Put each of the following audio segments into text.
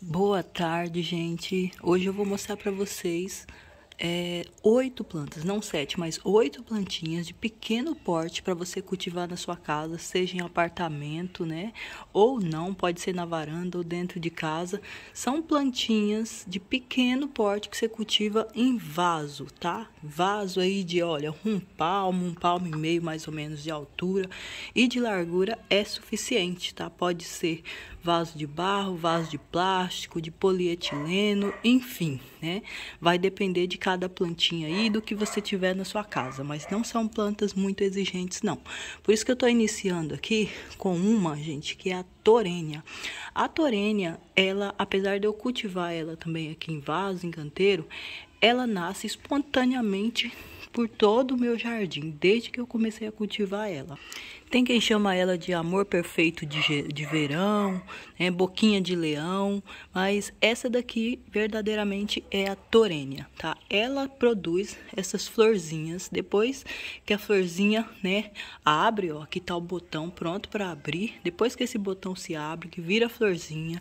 Boa tarde, gente. Hoje eu vou mostrar para vocês 8 plantas, não 7, mas 8 plantinhas de pequeno porte para você cultivar na sua casa, seja em apartamento, né? Ou não, pode ser na varanda ou dentro de casa. São plantinhas de pequeno porte que você cultiva em vaso, tá? Vaso aí de, olha, um palmo e meio mais ou menos de altura e de largura é suficiente, tá? Pode ser vaso de barro, vaso de plástico, de polietileno, enfim, né? Vai depender de cada plantinha aí do que você tiver na sua casa, mas não são plantas muito exigentes, não. Por isso que eu tô iniciando aqui com uma, gente, que é a torênia. A torênia, ela, apesar de eu cultivar ela também aqui em vaso, em canteiro, ela nasce espontaneamente por todo o meu jardim, desde que eu comecei a cultivar ela. Tem quem chama ela de amor perfeito de verão, né, boquinha de leão, mas essa daqui verdadeiramente é a torênia, tá? Ela produz essas florzinhas, depois que a florzinha, né, abre, ó, aqui tá o botão pronto para abrir, depois que esse botão se abre, que vira florzinha,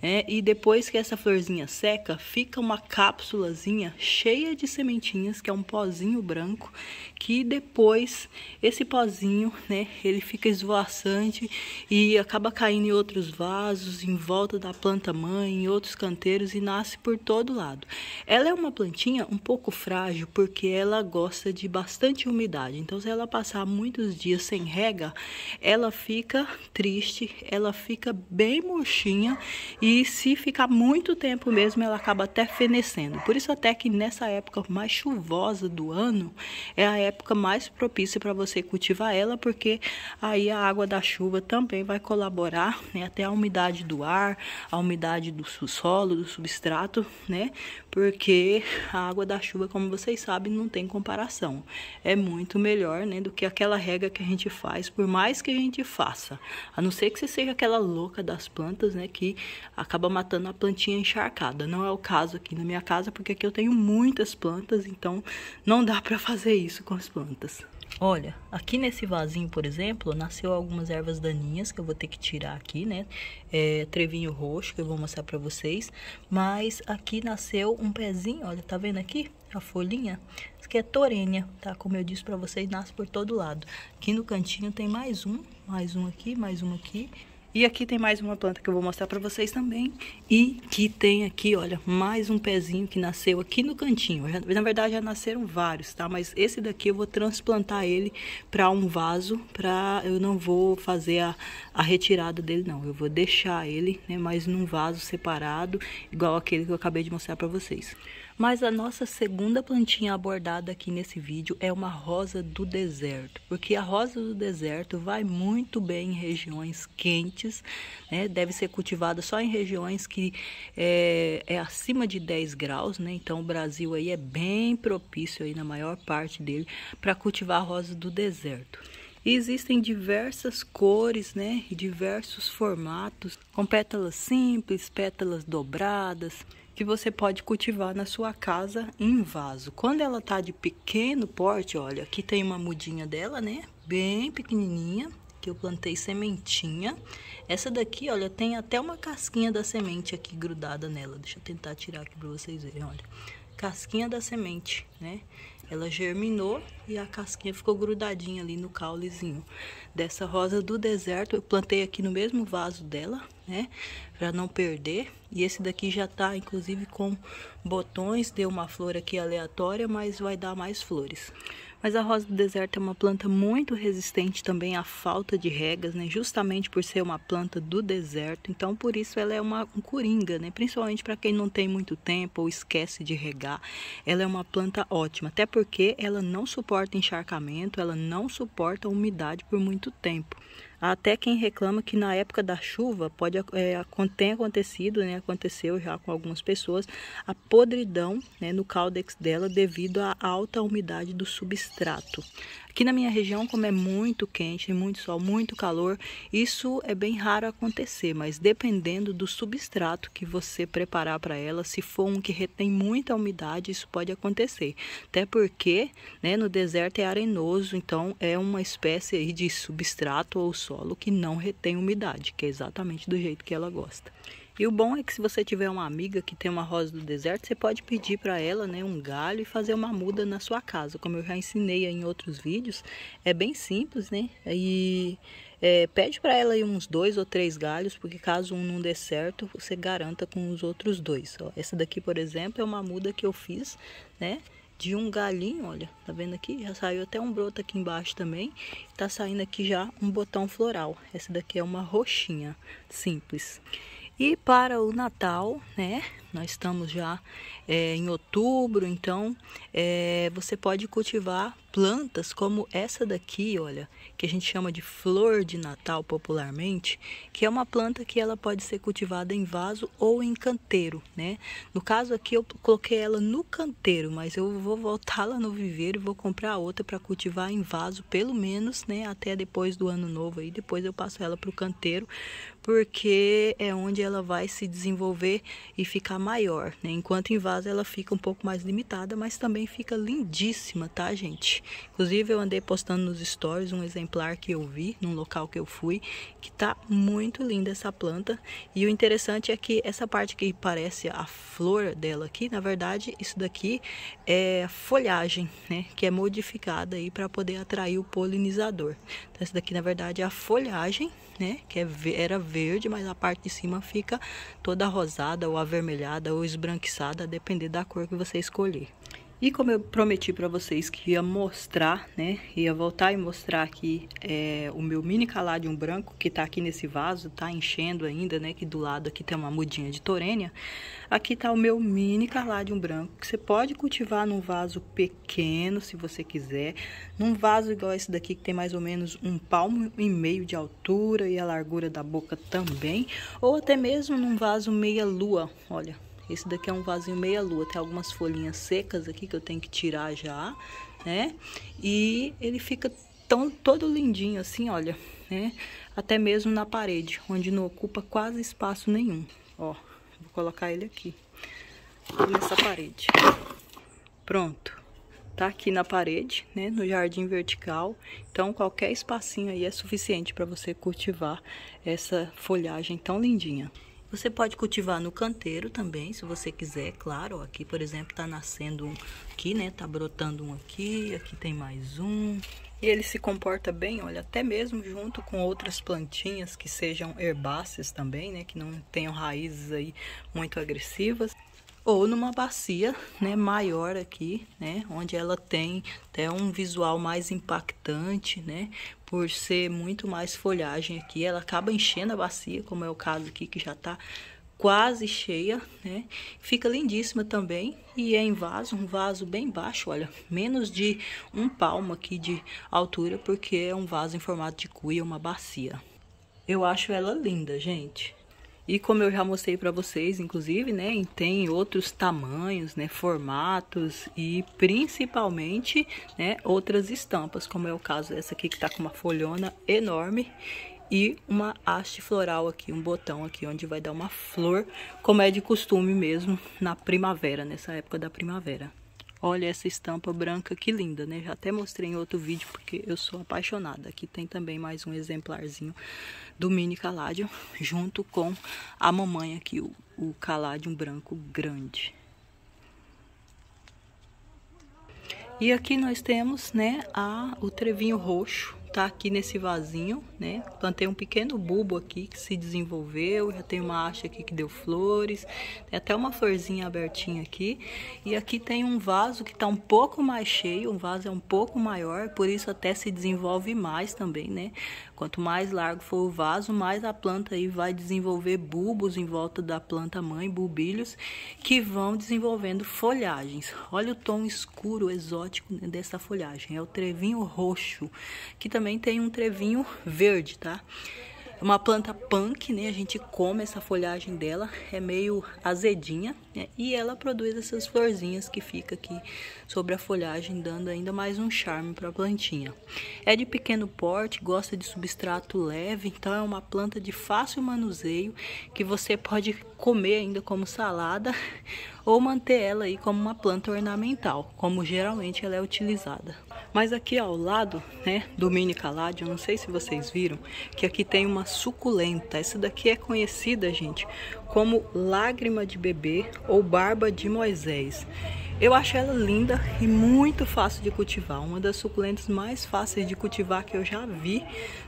né, e depois que essa florzinha seca, fica uma cápsulazinha cheia de sementinhas, que é um pozinho branco, que depois esse pozinho, né, ele fica esvoaçante e acaba caindo em outros vasos, em volta da planta mãe, em outros canteiros e nasce por todo lado. Ela é uma plantinha um pouco frágil porque ela gosta de bastante umidade. Então, se ela passar muitos dias sem rega, ela fica triste, ela fica bem murchinha e se ficar muito tempo mesmo, ela acaba até fenecendo. Por isso até que nessa época mais chuvosa do ano é a época mais propícia para você cultivar ela, porque aí a água da chuva também vai colaborar, né, até a umidade do ar, a umidade do solo, do substrato, né? Porque a água da chuva, como vocês sabem, não tem comparação. É muito melhor, né, do que aquela rega que a gente faz, por mais que a gente faça. A não ser que você seja aquela louca das plantas, né, que acaba matando a plantinha encharcada. Não é o caso aqui na minha casa, porque aqui eu tenho muitas plantas, então não dá para fazer isso com as plantas. Olha, aqui nesse vasinho, por exemplo, nasceu algumas ervas daninhas que eu vou ter que tirar aqui, né? Trevinho roxo que eu vou mostrar pra vocês. Mas aqui nasceu um pezinho, olha, tá vendo aqui? A folhinha. Isso aqui é torênia, tá? Como eu disse pra vocês, nasce por todo lado. Aqui no cantinho tem mais um aqui, mais um aqui. E aqui tem mais uma planta que eu vou mostrar pra vocês também. E que tem aqui, olha, mais um pezinho que nasceu aqui no cantinho. Na verdade, já nasceram vários, tá? Mas esse daqui eu vou transplantar ele pra um vaso. Eu não vou fazer a retirada dele, não. Eu vou deixar ele, né, mais num vaso separado, igual aquele que eu acabei de mostrar pra vocês. Mas a nossa segunda plantinha abordada aqui nesse vídeo é uma rosa do deserto. Porque a rosa do deserto vai muito bem em regiões quentes, né? Deve ser cultivada só em regiões que é acima de 10 graus, né? Então o Brasil aí é bem propício aí na maior parte dele para cultivar a rosa do deserto. E existem diversas cores, né? E diversos formatos, com pétalas simples, pétalas dobradas, que você pode cultivar na sua casa em vaso. Quando ela tá de pequeno porte, olha, aqui tem uma mudinha dela, né? Bem pequenininha, que eu plantei sementinha. Essa daqui, olha, tem até uma casquinha da semente aqui grudada nela. Deixa eu tentar tirar aqui para vocês verem, olha. Casquinha da semente, né? Ela germinou e a casquinha ficou grudadinha ali no caulezinho dessa rosa do deserto. Eu plantei aqui no mesmo vaso dela, né, para não perder. E esse daqui já tá inclusive com botões, deu uma flor aqui aleatória, mas vai dar mais flores. Mas a rosa do deserto é uma planta muito resistente também à falta de regas, né? Justamente por ser uma planta do deserto. Então, por isso ela é um coringa, né? Principalmente para quem não tem muito tempo ou esquece de regar. Ela é uma planta ótima, até porque ela não suporta encharcamento, ela não suporta umidade por muito tempo. Há até quem reclama que na época da chuva tem acontecido, né? Aconteceu já com algumas pessoas, a podridão, né, no caudex dela devido à alta umidade do substrato. Aqui na minha região, como é muito quente, muito sol, muito calor, isso é bem raro acontecer, mas dependendo do substrato que você preparar para ela, se for um que retém muita umidade, isso pode acontecer. Até porque, né, no deserto é arenoso, então é uma espécie aí de substrato ou solo que não retém umidade, que é exatamente do jeito que ela gosta. E o bom é que se você tiver uma amiga que tem uma rosa do deserto, você pode pedir para ela, né, um galho e fazer uma muda na sua casa. Como eu já ensinei aí em outros vídeos, é bem simples, né? E pede para ela aí uns 2 ou 3 galhos, porque caso um não dê certo, você garanta com os outros 2. Ó, essa daqui, por exemplo, é uma muda que eu fiz, né? De um galinho, olha, tá vendo aqui? Já saiu até um broto aqui embaixo também. Tá saindo aqui já um botão floral. Essa daqui é uma roxinha, simples. E para o Natal, né? Nós estamos já em outubro, então você pode cultivar plantas como essa daqui, olha, que a gente chama de flor de Natal popularmente, que é uma planta que ela pode ser cultivada em vaso ou em canteiro, né? No caso aqui eu coloquei ela no canteiro, mas eu vou voltar lá no viveiro e vou comprar outra para cultivar em vaso, pelo menos, né, até depois do ano novo aí, depois eu passo ela para o canteiro, porque é onde ela vai se desenvolver e ficar maior, né? Enquanto em vaso ela fica um pouco mais limitada, mas também fica lindíssima, tá, gente? Inclusive eu andei postando nos stories um exemplar que eu vi num local que eu fui, que tá muito linda essa planta. E o interessante é que essa parte que parece a flor dela aqui, na verdade, isso daqui é folhagem, né? Que é modificada aí para poder atrair o polinizador. Então essa daqui, na verdade, é a folhagem, né? Que era verde, mas a parte de cima fica toda rosada ou avermelhada ou esbranquiçada, a depender da cor que você escolher. E como eu prometi para vocês que ia mostrar, né, ia voltar e mostrar aqui o meu mini caladium branco, que tá aqui nesse vaso, tá enchendo ainda, né, que do lado aqui tem uma mudinha de torênia. Aqui tá o meu mini caladium branco, que você pode cultivar num vaso pequeno, se você quiser. Num vaso igual esse daqui, que tem mais ou menos 1,5 palmo de altura e a largura da boca também. Ou até mesmo num vaso meia lua, olha. Esse daqui é um vasinho meia lua, tem algumas folhinhas secas aqui que eu tenho que tirar já, né? E ele fica todo lindinho assim, olha, né? Até mesmo na parede, onde não ocupa quase espaço nenhum. Ó, vou colocar ele aqui, nessa parede. Pronto. Tá aqui na parede, né? No jardim vertical. Então, qualquer espacinho aí é suficiente para você cultivar essa folhagem tão lindinha. Você pode cultivar no canteiro também, se você quiser, claro. Ó, aqui, por exemplo, tá nascendo um aqui, né? Tá brotando um aqui, aqui tem mais um. E ele se comporta bem, olha, até mesmo junto com outras plantinhas que sejam herbáceas também, né? Que não tenham raízes aí muito agressivas. Ou numa bacia, né, maior aqui, né, onde ela tem até um visual mais impactante, né, por ser muito mais folhagem aqui. Ela acaba enchendo a bacia, como é o caso aqui, que já tá quase cheia, né, fica lindíssima também. E é em vaso, um vaso bem baixo, olha, menos de 1 palmo aqui de altura, porque é um vaso em formato de cuia, uma bacia. Eu acho ela linda, gente. E como eu já mostrei para vocês, inclusive, né, tem outros tamanhos, né, formatos e principalmente, né, outras estampas, como é o caso dessa aqui que tá com uma folhona enorme e uma haste floral aqui, um botão aqui onde vai dar uma flor, como é de costume mesmo na primavera, nessa época da primavera. Olha essa estampa branca, que linda, né? Já até mostrei em outro vídeo, porque eu sou apaixonada. Aqui tem também mais um exemplarzinho do mini caladium, junto com a mamãe aqui, o caladium branco grande. E aqui nós temos, né, o trevinho roxo. Tá aqui nesse vasinho, né? Plantei um pequeno bulbo aqui que se desenvolveu. Já tem uma haste aqui que deu flores. Tem até uma florzinha abertinha aqui. E aqui tem um vaso que tá um pouco mais cheio. Um vaso é um pouco maior, por isso até se desenvolve mais também, né? Quanto mais largo for o vaso, mais a planta aí vai desenvolver bulbos em volta da planta mãe, bulbilhos, que vão desenvolvendo folhagens. Olha o tom escuro, exótico dessa folhagem. É o trevinho roxo, que também tem um trevinho verde, tá? É uma planta punk, né? A gente come essa folhagem dela, é meio azedinha, né? E ela produz essas florzinhas que fica aqui sobre a folhagem, dando ainda mais um charme para a plantinha. É de pequeno porte, gosta de substrato leve, então é uma planta de fácil manuseio, que você pode comer ainda como salada ou manter ela aí como uma planta ornamental, como geralmente ela é utilizada. Mas aqui ao lado, né, do mini caládio, não sei se vocês viram, que aqui tem uma suculenta. Essa daqui é conhecida, gente, como lágrima de bebê ou barba de Moisés. Eu acho ela linda e muito fácil de cultivar. Uma das suculentas mais fáceis de cultivar que eu já vi,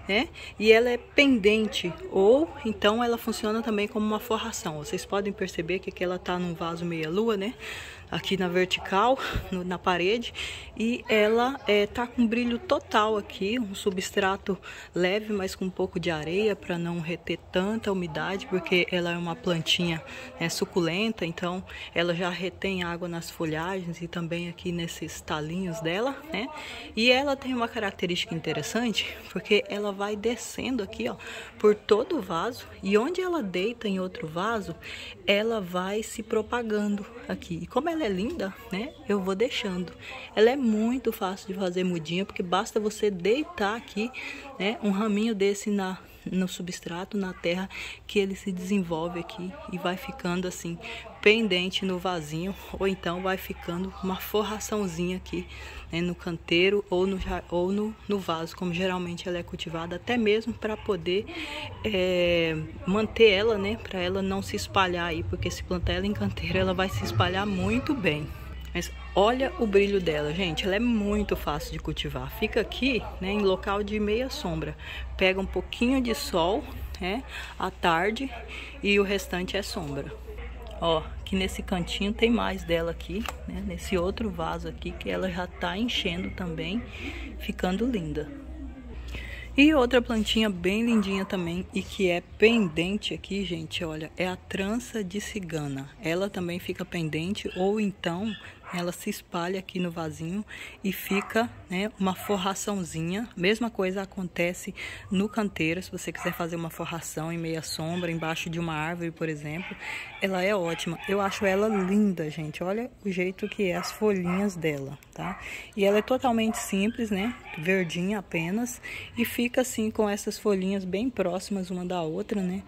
né? E ela é pendente, ou então ela funciona também como uma forração. Vocês podem perceber que aqui ela tá num vaso meia-lua, né? Aqui na vertical, na parede, e ela tá com brilho total aqui, um substrato leve, mas com um pouco de areia para não reter tanta umidade, porque ela é uma plantinha suculenta, então ela já retém água nas folhagens e também aqui nesses talinhos dela, né? E ela tem uma característica interessante, porque ela vai descendo aqui, ó, por todo o vaso, e onde ela deita em outro vaso, ela vai se propagando aqui. E como ela é linda, né? Eu vou deixando. Ela é muito fácil de fazer mudinha, porque basta você deitar aqui, né, um raminho desse no substrato, na terra, que ele se desenvolve aqui e vai ficando assim pendente no vasinho, ou então vai ficando uma forraçãozinha aqui, né, no canteiro ou no vaso, como geralmente ela é cultivada, até mesmo para poder manter ela, né, para ela não se espalhar aí, porque se plantar ela em canteiro ela vai se espalhar muito bem. Mas olha o brilho dela, gente, ela é muito fácil de cultivar. Fica aqui, né, em local de meia sombra. Pega um pouquinho de sol, né, à tarde, e o restante é sombra. Ó, aqui nesse cantinho tem mais dela aqui, né, nesse outro vaso aqui, que ela já tá enchendo também, ficando linda. E outra plantinha bem lindinha também e que é pendente aqui, gente, olha, é a trança de cigana. Ela também fica pendente, ou então ela se espalha aqui no vasinho e fica, né, uma forraçãozinha. Mesma coisa acontece no canteiro, se você quiser fazer uma forração em meia sombra, embaixo de uma árvore, por exemplo. Ela é ótima. Eu acho ela linda, gente. Olha o jeito que é as folhinhas dela, tá? E ela é totalmente simples, né? Verdinha apenas. E fica assim com essas folhinhas bem próximas uma da outra, né?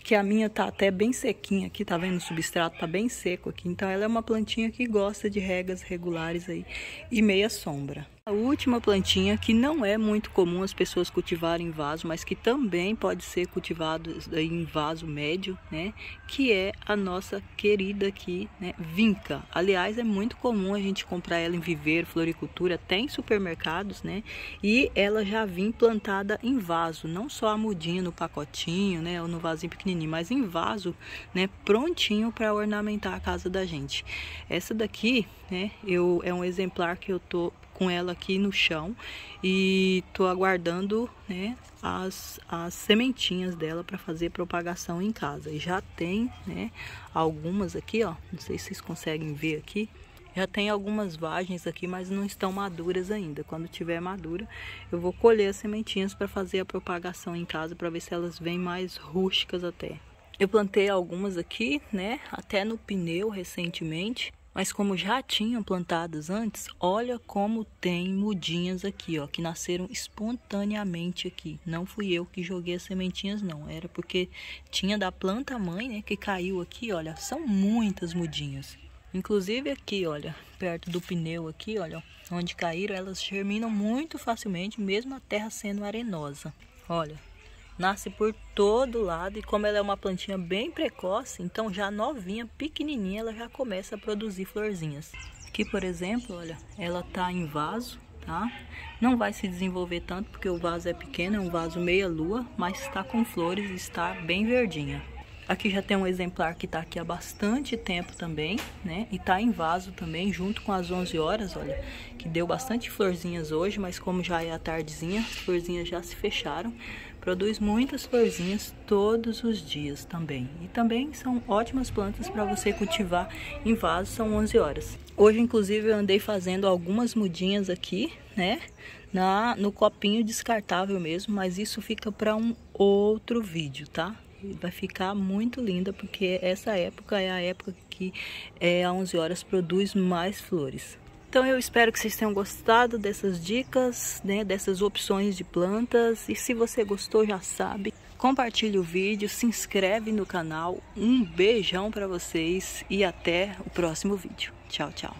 Que a minha tá até bem sequinha aqui, tá vendo? O substrato tá bem seco aqui. Então ela é uma plantinha que gosta de regas regulares aí e meia sombra. A última plantinha, que não é muito comum as pessoas cultivarem em vaso, mas que também pode ser cultivado em vaso médio, né? Que é a nossa querida aqui, né, vinca. Aliás, é muito comum a gente comprar ela em viveiro, floricultura, até em supermercados, né? E ela já vem plantada em vaso, não só a mudinha no pacotinho, né, ou no vasinho pequenininho, mas em vaso, né, prontinho para ornamentar a casa da gente. Essa daqui, né, é um exemplar que eu tô com ela aqui no chão e tô aguardando, né, as sementinhas dela para fazer propagação em casa. E já tem, né, algumas aqui, ó, não sei se vocês conseguem ver aqui. Já tem algumas vagens aqui, mas não estão maduras ainda. Quando tiver madura, eu vou colher as sementinhas para fazer a propagação em casa, para ver se elas vêm mais rústicas até. Eu plantei algumas aqui, né, até no pneu recentemente. Mas como já tinham plantadas antes, olha como tem mudinhas aqui, ó, que nasceram espontaneamente aqui. Não fui eu que joguei as sementinhas, não. Era porque tinha da planta mãe, né, que caiu aqui, olha. São muitas mudinhas. Inclusive aqui, olha, perto do pneu aqui, olha, onde caíram, elas germinam muito facilmente, mesmo a terra sendo arenosa. Olha. Nasce por todo lado, e como ela é uma plantinha bem precoce, então já novinha, pequenininha, ela já começa a produzir florzinhas. Aqui, por exemplo, olha, ela tá em vaso, tá? Não vai se desenvolver tanto porque o vaso é pequeno, é um vaso meia lua, mas está com flores e está bem verdinha. Aqui já tem um exemplar que tá aqui há bastante tempo também, né? E tá em vaso também, junto com as 11 horas, olha, que deu bastante florzinhas hoje, mas como já é a tardezinha, as florzinhas já se fecharam. Produz muitas florzinhas todos os dias também. E também são ótimas plantas para você cultivar em vaso, são 11 horas. Hoje, inclusive, eu andei fazendo algumas mudinhas aqui, né? No copinho descartável mesmo, mas isso fica para um outro vídeo, tá? Vai ficar muito linda, porque essa época é a época que a 11 horas produz mais flores. Então eu espero que vocês tenham gostado dessas dicas, né, dessas opções de plantas. E se você gostou, já sabe, compartilhe o vídeo, se inscreve no canal. Um beijão para vocês e até o próximo vídeo. Tchau, tchau.